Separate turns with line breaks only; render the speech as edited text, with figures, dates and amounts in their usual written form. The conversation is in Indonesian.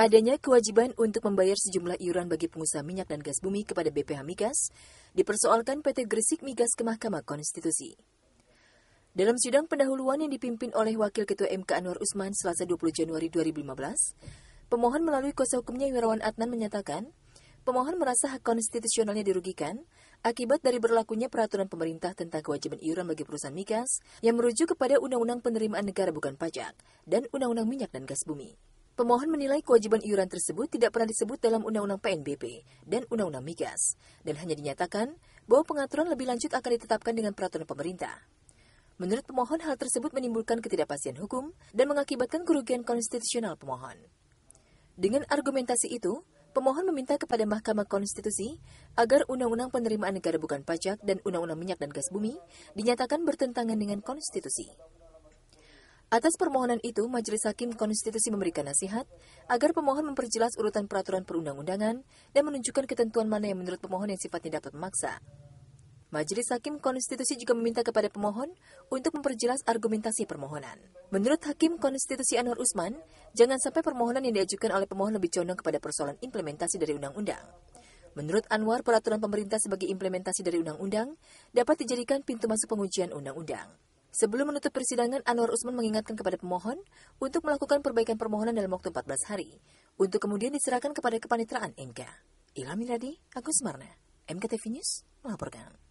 Adanya kewajiban untuk membayar sejumlah iuran bagi pengusaha minyak dan gas bumi kepada BPH Migas dipersoalkan PT Gresik Migas ke Mahkamah Konstitusi. Dalam sidang pendahuluan yang dipimpin oleh Wakil Ketua MK Anwar Usman Selasa 20 Januari 2015, pemohon melalui kuasa hukumnya Wirawan Adnan menyatakan, pemohon merasa hak konstitusionalnya dirugikan akibat dari berlakunya peraturan pemerintah tentang kewajiban iuran bagi perusahaan migas yang merujuk kepada Undang-Undang Penerimaan Negara Bukan Pajak dan Undang-Undang Minyak dan Gas Bumi. Pemohon menilai kewajiban iuran tersebut tidak pernah disebut dalam Undang-Undang PNBP dan Undang-Undang Migas, dan hanya dinyatakan bahwa pengaturan lebih lanjut akan ditetapkan dengan peraturan pemerintah. Menurut pemohon, hal tersebut menimbulkan ketidakpastian hukum dan mengakibatkan kerugian konstitusional pemohon. Dengan argumentasi itu, pemohon meminta kepada Mahkamah Konstitusi agar Undang-Undang Penerimaan Negara Bukan Pajak dan Undang-Undang Minyak dan Gas Bumi dinyatakan bertentangan dengan konstitusi. Atas permohonan itu, Majelis Hakim Konstitusi memberikan nasihat agar pemohon memperjelas urutan peraturan perundang-undangan dan menunjukkan ketentuan mana yang menurut pemohon yang sifatnya dapat memaksa. Majelis Hakim Konstitusi juga meminta kepada pemohon untuk memperjelas argumentasi permohonan. Menurut Hakim Konstitusi Anwar Usman, jangan sampai permohonan yang diajukan oleh pemohon lebih condong kepada persoalan implementasi dari undang-undang. Menurut Anwar, peraturan pemerintah sebagai implementasi dari undang-undang dapat dijadikan pintu masuk pengujian undang-undang. Sebelum menutup persidangan, Anwar Usman mengingatkan kepada pemohon untuk melakukan perbaikan permohonan dalam waktu 14 hari, untuk kemudian diserahkan kepada kepaniteraan MK. Ilham Miladi, Agus Marna, MKTV News, melaporkan.